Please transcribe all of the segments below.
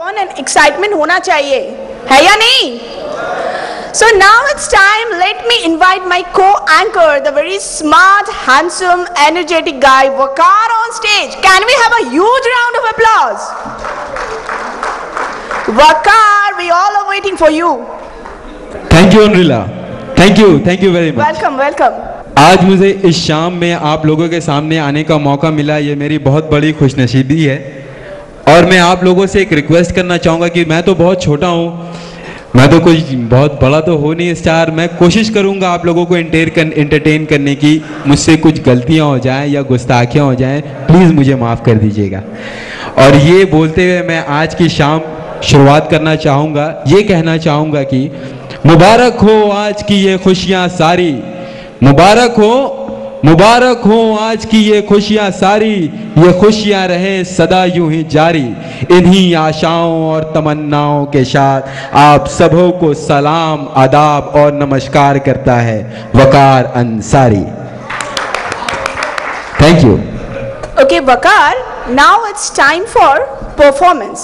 Fun and excitement होना चाहिए, है या नहीं? So now it's time. Let me invite my co-anchor, the very smart, handsome, energetic guy, Waqar, on stage. Can we have a huge round of applause? Waqar, we all are waiting for you. Thank you, Anrila. Thank you very much. Welcome, welcome. आज मुझे इस शाम में आप लोगों के सामने आने का मौका मिला, ये मेरी बहुत बड़ी खुशनसीबी है। और मैं आप लोगों से एक रिक्वेस्ट करना चाहूँगा कि मैं तो बहुत छोटा हूँ, मैं तो कोई बहुत बड़ा तो हो नहीं स्टार। मैं कोशिश करूँगा आप लोगों को एंटरटेन करने की। मुझसे कुछ गलतियाँ हो जाएं या गुस्ताखियाँ हो जाएं, प्लीज़ मुझे माफ़ कर दीजिएगा। और ये बोलते हुए मैं आज की शाम शुरुआत करना चाहूँगा, ये कहना चाहूँगा कि मुबारक हो आज की ये खुशियाँ सारी, मुबारक हो आज की ये खुशियाँ सारी, ये खुशियाँ रहें सदा यूं ही जारी। इन्हीं आशाओं और तमन्नाओं के साथ आप सबों को सलाम, आदाब और नमस्कार करता है Waqar Ansari. Thank you. Okay, Waqar, now it's time for performance.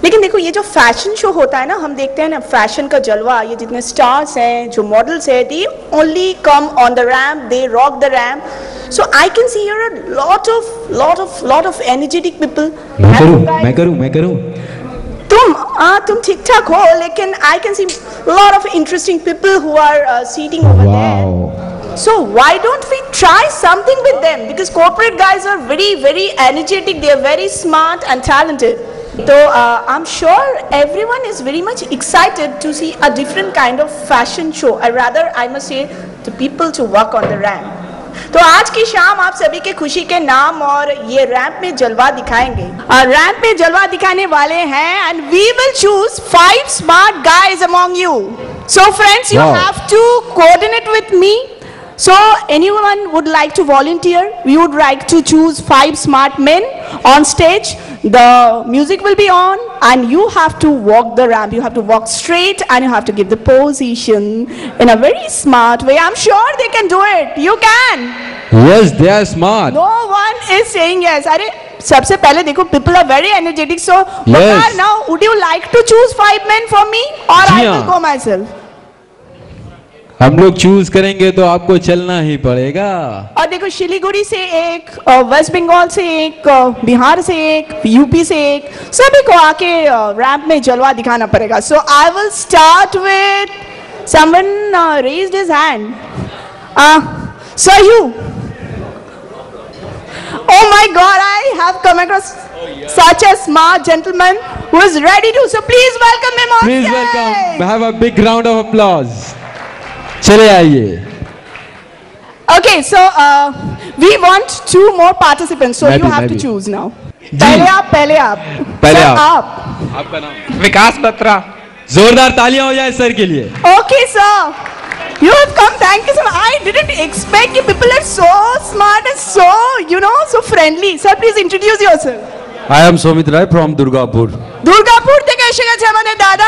लेकिन देखो ये जो फैशन शो होता है ना, हम देखते हैं ना फैशन का जलवा, ये जितने स्टार्स हैं, जो मॉडल्स हैं, they only come on the ramp, they rock the ramp. So I can see here a lot of energetic people. मैं करूं। तुम ठीक ठाक हो, लेकिन I can see a lot of interesting people who are seating over there. So why don't we try something with them? Because corporate guys are very energetic, they are very smart and talented. So I'm sure everyone is very much excited to see a different kind of fashion show. I rather, I must say, the people to walk on the ramp. तो आज की शाम आप सभी के खुशी के नाम और ये रैंप में जलवा दिखाएंगे। रैंप में जलवा दिखाने वाले हैं and we will choose 5 smart guys among you. So friends, you have to coordinate with me. So anyone would like to volunteer? We would like to choose 5 smart men on stage. The music will be on and you have to walk the ramp. You have to walk straight and you have to give the position in a very smart way. I'm sure they can do it. You can. Yes, they are smart. No one is saying yes. अरे सबसे पहले देखो, people are very energetic. So yes. Now would you like to choose 5 men for me or I will go myself? हम लोग choose करेंगे तो आपको चलना ही पड़ेगा। और देखो, शिलीगुड़ी से एक, वेस्ट बंगाल से एक, बिहार से एक, यूपी से एक, सभी को आके रैंप में जलवा दिखाना पड़ेगा। So I will start with someone raised his hand. So you, oh my God, I have come across such a smart gentleman who is ready to. So please welcome him on stage. Please welcome. Have a big round of applause. चले आइए। Okay, so we want 2 more participants. So you have to choose now. पहले आप। आपका नाम? विकास बत्रा। जोरदार तालियां हो जाए सर के लिए। Okay, sir. You have come. Thank you so much. I didn't expect you. People are so smart and so, so friendly. Sir, please introduce yourself. I am Somit Rai from Durgapur. Durgapur থেকে এসে গেছে আমাদের দাদা।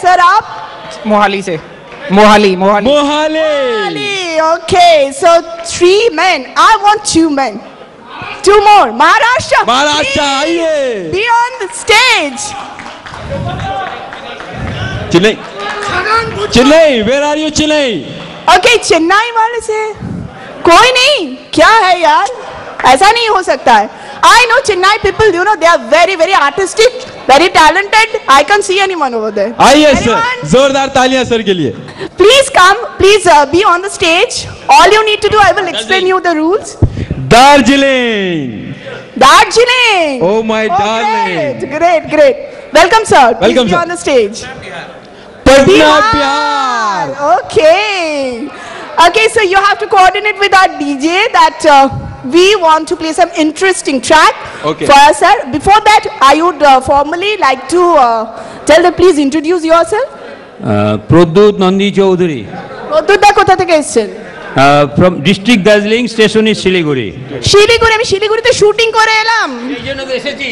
Sir, आप? मोहाली से। Mohali. Okay, so 3 men. I want 2 men. 2 more. Maharashtra. आइए। Be on the stage. Chennai, where are you Chennai? Okay, Chennai वाले से कोई नहीं, क्या है यार, ऐसा नहीं हो सकता है। I know Chennai people, they are very artistic, very talented. I can't see anyone over there. आइए सर, जोरदार तालियां सर के लिए। Please come, please be on the stage. All you need to do, I will explain you the rules. Darjeeling. Oh my darling. Great. Welcome sir. Welcome please be sir. on the stage. Patna Pyar. Okay, so you have to coordinate with our DJ that we want to play some interesting track for us, sir. Before that, I would formally like to tell them, please introduce yourself. Produt Nandi Chaudhary. Pradyut দা কোথা থেকে এসেছেন? From district Darjeeling, station is Siliguri. আমি শিলিগুড়িতে shooting করে এলাম। এই জন্য তো এসেছি।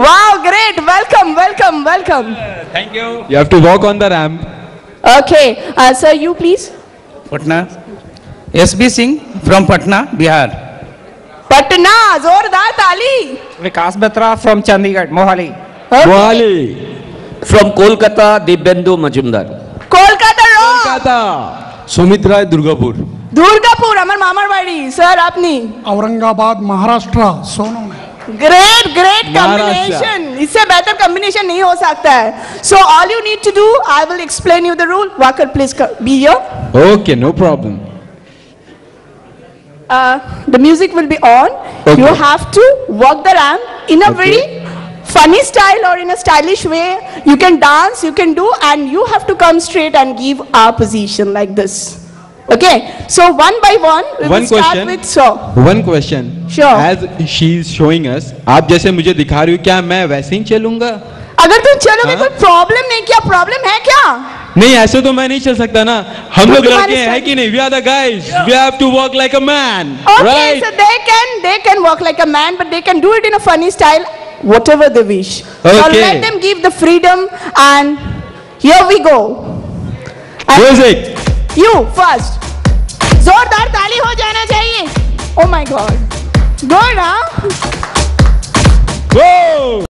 Wow, great. Welcome. Thank you. You have to walk on the ramp. Okay, sir, you please. Patna. SB Singh from Patna, Bihar. Patna, जोरदार ताली। विकास बत्रा फ्रॉम चंडीगढ़, मोहाली। मोहाली। फ्रॉम कोलकाता, दिव्येंदु मजुमदार। कोलकाता रो। कोलकाता। सुमित राय, दुर्गापुर। दुर्गापुर আমার মামার বাড়ি। স্যার আপনি? औरंगाबाद, महाराष्ट्र, सोनू में। Great great Maharashtra. कॉम्बिनेशन, इससे बेहतर कॉम्बिनेशन नहीं हो सकता है। So all you need to do, I will explain you the rule. Walker please be here. Okay, no problem. The music will be on. Okay. You have to walk the ramp in a very funny style or in a stylish way. You can dance, you can do, and you have to come straight and give our position like this. Okay? So one by one, we will One start question. with so. One question. Sure. As she is showing us, आप जैसे मुझे दिखा रही हो, क्या मैं वैसे ही चलूंगा? अगर तुम चलोगे हाँ? कोई प्रॉब्लम नहीं, क्या प्रॉब्लम है क्या? नहीं, ऐसे तो मैं नहीं चल सकता ना। हम लोग तुम्हारे लड़के हैं, साथ- है कि नहीं? We are the guys. We have to walk like a man. Okay, Right? so they can walk like a man, but they can do it in a funny style, whatever they wish. So Okay. let them give the freedom, and here we go. And Music. you first. जोरदार ताली हो जाना चाहिए. Oh my God. Good, huh? Go.